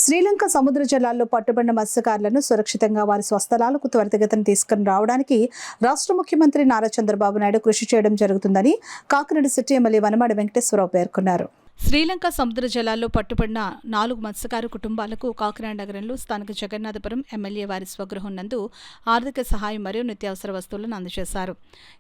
శ్రీలంక సముద్ర జలాల్లో పట్టుబడిన మత్స్యకారులను సురక్షితంగా వారి స్వస్థలాలకు త్వరితగతిన తీసుకుని రావడానికి రాష్ట్ర ముఖ్యమంత్రి నారా చంద్రబాబు నాయుడు కృషి చేయడం జరుగుతుందని కాకినాడ సిటీ ఎమ్మెల్యే వనమాడి వెంకటేశ్వరరావు పేర్కొన్నారు. శ్రీలంక సముద్ర జలాల్లో పట్టుబడిన 4 మత్స్యకారు కుటుంబాలకు కాకినాడ నగరంలో స్థానిక జగన్నాథపురం ఎమ్మెల్యే వారి స్వగృహం నందు ఆర్థిక సహాయం మరియు నిత్యావసర వస్తువులను అందజేశారు.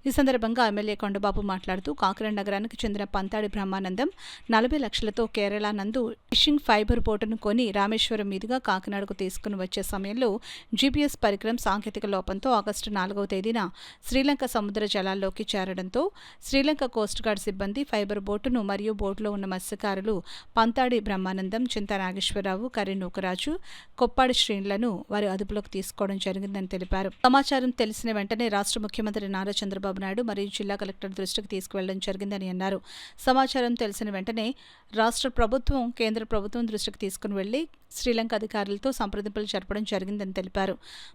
ఈ సందర్భంగా ఎమ్మెల్యే కొండబాబు మాట్లాడుతూ కాకినాడ నగరానికి చెందిన పంతాడి బ్రహ్మానందం 40 లక్షలతో కేరళ నందు ఫిషింగ్ ఫైబర్ బోటును కొని రామేశ్వరం మీదుగా కాకినాడకు తీసుకుని వచ్చే సమయంలో జీపీఎస్ పరికరం సాంకేతిక లోపంతో ఆగస్టు 4వ తేదీన శ్రీలంక సముద్ర జలాల్లోకి చేరడంతో శ్రీలంక కోస్ట్ గార్డ్ సిబ్బంది ఫైబర్ బోటును మరియు బోటులో ఉన్న మత్స్యకారులు పంతాడి బ్రహ్మానందం, చింతా నాగేశ్వరరావు, కర్రి నూకరాజు, కొప్పాడి శ్రేణులను వారి అదుపులోకి తీసుకోవడం జరిగిందని తెలిపారు. సమాచారం తెలిసిన వెంటనే రాష్ట్ర ముఖ్యమంత్రి నారా చంద్రబాబు నాయుడు మరియు జిల్లా కలెక్టర్ దృష్టికి తీసుకువెళ్లడం జరిగిందని అన్నారు. సమాచారం తెలిసిన వెంటనే రాష్ట్ర ప్రభుత్వం కేంద్ర ప్రభుత్వం దృష్టికి తీసుకుని వెళ్లి శ్రీలంక అధికారులతో సంప్రదింపులు జరపడం జరిగిందని తెలిపారు.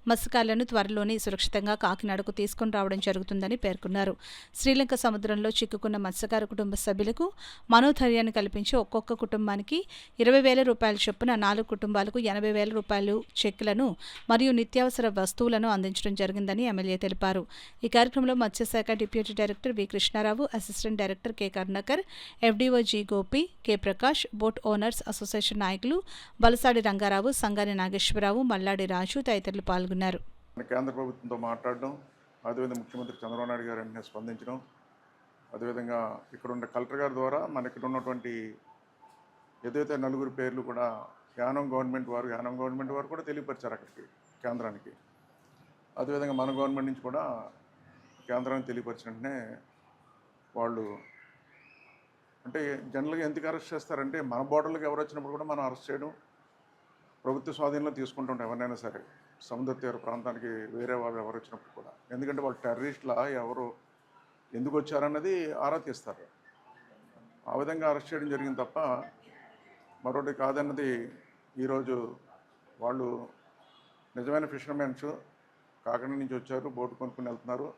మత్స్యకారులను త్వరలోనే సురక్షితంగా కాకినాడకు తీసుకుని రావడం జరుగుతుందని పేర్కొన్నారు. శ్రీలంక సముద్రంలో చిక్కుకున్న మత్స్యకార కుటుంబ సభ్యులకు మనోధైర్యాన్ని కల్పించి ఒక్కొక్క కుటుంబానికి 20,000 రూపాయల చొప్పున 4 కుటుంబాలకు 80,000 రూపాయలు చెక్కులను మరియు నిత్యావసర వస్తువులను అందించడం జరిగిందని ఎమ్మెల్యే తెలిపారు. ఈ కార్యక్రమంలో మత్స్యశాఖ deputy director V Krishnarao, assistant director K Karunakar, FDO G Gopi, K Prakash, boat owners association నాయకులు బలసాడి రంగారావు, సంగాని నాగేశ్వరరావు, మల్లాడి రాజు తదితరులు పాల్గొన్నారు. కేంద్ర ప్రభుత్వంతో మాట్లాడడం, అదేవిధంగా ముఖ్యమంత్రి చంద్రబాబు నాయుడు గారు వెంటనే స్పందించడం, అదేవిధంగా ఇక్కడ ఉన్న కలెక్టర్ గారి ద్వారా మన ఇక్కడ ఉన్నటువంటి ఏదైతే 4 పేర్లు కూడా యానం గవర్నమెంట్ వారు కూడా తెలియపరిచారు అక్కడికి కేంద్రానికి. అదేవిధంగా మన గవర్నమెంట్ నుంచి కూడా కేంద్రానికి తెలియపరిచిన వెంటనే వాళ్ళు అంటే జనరల్గా ఎందుకు అరెస్ట్ చేస్తారంటే మన బోర్డర్లకు ఎవరు వచ్చినప్పుడు కూడా మనం అరెస్ట్ చేయడం ప్రభుత్వ స్వాధీనంలో తీసుకుంటుంటాం ఎవరినైనా సరే, సముద్ర తీర ప్రాంతానికి వేరే వాళ్ళు ఎవరు వచ్చినప్పుడు కూడా. ఎందుకంటే వాళ్ళు టెర్రరిస్ట్లా ఎవరు ఎందుకు వచ్చారన్నది ఆరా తీస్తారు. ఆ విధంగా అరెస్ట్ చేయడం జరిగింది తప్ప మరొకటి కాదన్నది. ఈరోజు వాళ్ళు నిజమైన ఫిషర్మెన్స్ కాకినాడ నుంచి వచ్చారు, బోటు కొనుక్కుని వెళ్తున్నారు.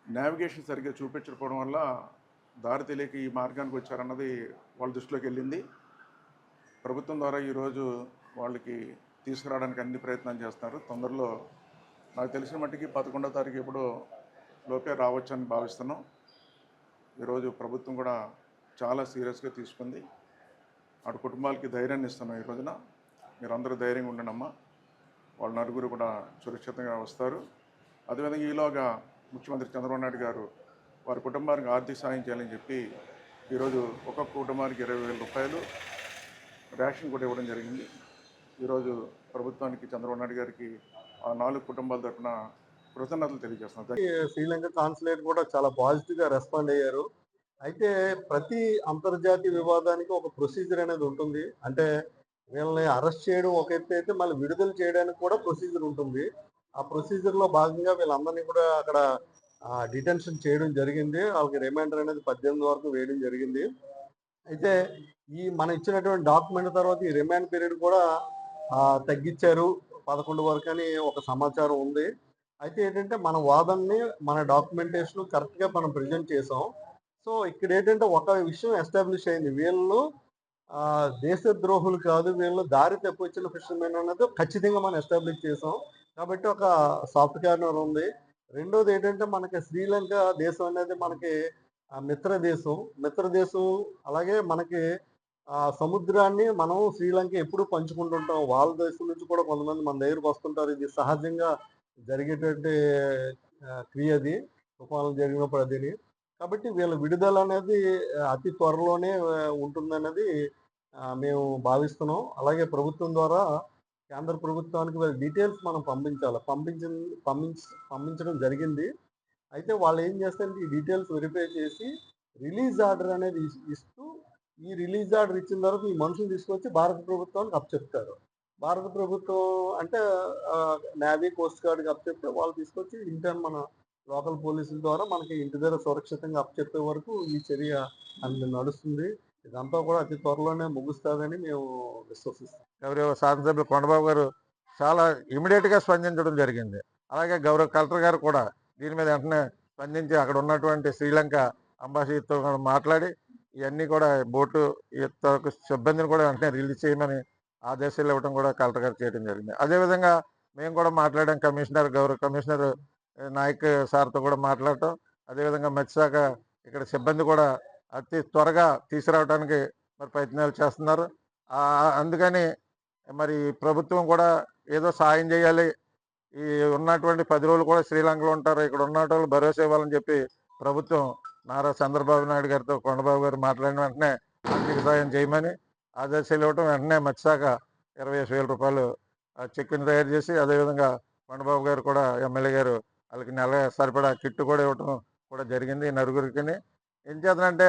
నావిగేషన్ సరిగ్గా చూపించకపోవడం వల్ల దారి తెలియక ఈ మార్గానికి వచ్చారన్నది వాళ్ళ దృష్టిలోకి వెళ్ళింది. ప్రభుత్వం ద్వారా ఈరోజు వాళ్ళకి తీసుకురావడానికి అన్ని ప్రయత్నాలు చేస్తున్నారు. తొందరలో నాకు తెలిసిన మట్టికి 11వ తారీఖు ఎప్పుడో లోపే రావచ్చని భావిస్తున్నాం. ఈరోజు ప్రభుత్వం కూడా చాలా సీరియస్గా తీసుకుంది. అటు కుటుంబాలకి ధైర్యాన్ని ఇస్తున్నాం. ఈ రోజున మీరందరూ ధైర్యంగా ఉండండమ్మా, వాళ్ళ 4 కూడా సురక్షితంగా వస్తారు. అదేవిధంగా ఈలోగా ముఖ్యమంత్రి చంద్రబాబు నాయుడు గారు వారి కుటుంబానికి ఆర్థిక సాయం చేయాలని చెప్పి ఈరోజు ఒక్కొక్క కుటుంబానికి 20,000 రూపాయలు రేషన్ కూడా ఇవ్వడం జరిగింది. ఈరోజు ప్రభుత్వానికి చంద్రబాబు నాయుడు గారికి ఆ 4 కుటుంబాల తరఫున కృతజ్ఞతలు తెలియజేస్తున్నారు. శ్రీలంక కాన్సులేట్ కూడా చాలా పాజిటివ్గా రెస్పాండ్ అయ్యారు. అయితే ప్రతి అంతర్జాతీయ వివాదానికి ఒక ప్రొసీజర్ అనేది ఉంటుంది. అంటే వీళ్ళని అరెస్ట్ చేయడం ఒక ఎత్తు అయితే మళ్ళీ విడుదల చేయడానికి కూడా ప్రొసీజర్ ఉంటుంది. ఆ ప్రొసీజర్లో భాగంగా వీళ్ళందరినీ కూడా అక్కడ డిటెన్షన్ చేయడం జరిగింది. వాళ్ళకి రిమైండర్ అనేది 18 వరకు వేయడం జరిగింది. అయితే ఈ మనం ఇచ్చినటువంటి డాక్యుమెంట్ తర్వాత ఈ రిమాండ్ పీరియడ్ కూడా తగ్గించారు 11 వరకు అని ఒక సమాచారం ఉంది. అయితే ఏంటంటే మన వాదనని మన డాక్యుమెంటేషన్ కరెక్ట్గా మనం ప్రజెంట్ చేసాం. సో ఇక్కడ ఏంటంటే ఒక విషయం ఎస్టాబ్లిష్ అయింది, వీళ్ళు దేశద్రోహులు కాదు, వీళ్ళు దారి తప్పిచ్చిన ఫిషర్మెన్ అన్నది ఖచ్చితంగా మనం ఎస్టాబ్లిష్ చేసాం. కాబట్టి ఒక సాఫ్ట్ కార్నర్ ఉంది. రెండోది ఏంటంటే మనకి శ్రీలంక దేశం అనేది మనకి మిత్రదేశం అలాగే మనకి సముద్రాన్ని మనం శ్రీలంక ఎప్పుడు పంచుకుంటుంటాం. వాళ్ళ దేశం నుంచి కూడా కొంతమంది మన దగ్గరకు వస్తుంటారు. ఇది సహజంగా జరిగేటువంటి క్రియది, తుఫానులు జరిగినప్పుడు అదిని. కాబట్టి వీళ్ళ విడుదల అనేది అతి త్వరలోనే ఉంటుందన్నది మేము భావిస్తున్నాం. అలాగే ప్రభుత్వం ద్వారా కేంద్ర ప్రభుత్వానికి వీళ్ళ డీటెయిల్స్ మనం పంపించడం జరిగింది. అయితే వాళ్ళు ఏం చేస్తారంటే ఈ డీటెయిల్స్ వెరిఫై చేసి రిలీజ్ ఆర్డర్ అనేది ఇస్తూ, ఈ రిలీజ్ ఆర్డర్ ఇచ్చిన తర్వాత ఈ మనుషులు తీసుకొచ్చి భారత ప్రభుత్వానికి అప్పచెప్తారు. భారత ప్రభుత్వం అంటే నేవీ, కోస్ట్ గార్డ్కి అప్పచెప్తే వాళ్ళు తీసుకొచ్చి ఇంటర్న్ మన లోకల్ పోలీసుల ద్వారా మనకి ఇంటి దగ్గర సురక్షితంగా అప్పచెప్పే వరకు ఈ చర్య అన్ని నడుస్తుంది. ఇదంతా కూడా అతి త్వరలోనే ముగుస్తుందని మేము విశ్వసిస్తాం. గౌరవ శాసనసభ్యులు కొండబాబు గారు చాలా ఇమీడియట్గా స్పందించడం జరిగింది. అలాగే గౌరవ కలెక్టర్ గారు కూడా దీని మీద వెంటనే స్పందించి అక్కడ ఉన్నటువంటి శ్రీలంక అంబాసిడర్తో మాట్లాడి ఇవన్నీ కూడా బోటు సిబ్బందిని కూడా వెంటనే రిలీజ్ చేయమని ఆదేశాలు ఇవ్వడం కూడా కలెక్టర్ గారు చేయడం జరిగింది. అదేవిధంగా మేము కూడా మాట్లాడాం, గౌరవ కమిషనర్ నాయక్ సార్తో కూడా మాట్లాడటం, అదేవిధంగా మత్స్యశాఖ ఇక్కడ సిబ్బంది కూడా అతి త్వరగా తీసుకురావడానికి మరి ప్రయత్నాలు చేస్తున్నారు. అందుకని మరి ప్రభుత్వం కూడా ఏదో సాయం చేయాలి, ఈ ఉన్నటువంటి 10 రోజులు కూడా శ్రీలంకలో ఉంటారు, ఇక్కడ ఉన్న వాళ్ళు భరోసా ఇవ్వాలని చెప్పి ప్రభుత్వం నారా చంద్రబాబు నాయుడు గారితో కొండబాబు గారు మాట్లాడిన వెంటనే ఆర్థిక సాయం చేయమని ఆదేశాలు ఇవ్వటం, వెంటనే మత్స్యశాఖ 25,000 రూపాయలు చెక్కుని తయారు చేసి, అదేవిధంగా కొండబాబు గారు కూడా ఎమ్మెల్యే గారు వాళ్ళకి నెల సరిపడా కిట్టు కూడా ఇవ్వటం కూడా జరిగింది ఈ నలుగురికి. ఏం చేతనంటే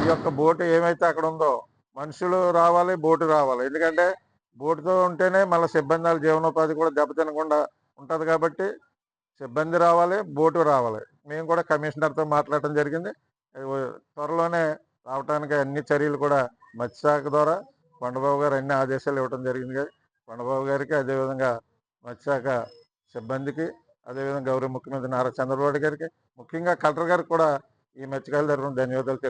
ఈ యొక్క బోటు ఏమైతే అక్కడ ఉందో మనుషులు రావాలి, బోటు రావాలి. ఎందుకంటే బోటుతో ఉంటేనే మళ్ళీ సిబ్బంది జీవనోపాధి కూడా దెబ్బతినకుండా ఉంటుంది కాబట్టి సిబ్బంది రావాలి, బోటు రావాలి. మేము కూడా కమిషనర్తో మాట్లాడటం జరిగింది. త్వరలోనే రావడానికి అన్ని చర్యలు కూడా మత్స్యశాఖ ద్వారా కొండబాబు గారు అన్ని ఆదేశాలు ఇవ్వడం జరిగింది. కొండబాబు గారికి, అదేవిధంగా మత్స్యశాఖ సిబ్బందికి, అదేవిధంగా గౌరవ ముఖ్యమంత్రి నారా చంద్రబాబు గారికి, ముఖ్యంగా కలెక్టర్ గారికి కూడా ఈ మత్స్యకారుల తరఫున ధన్యవాదాలు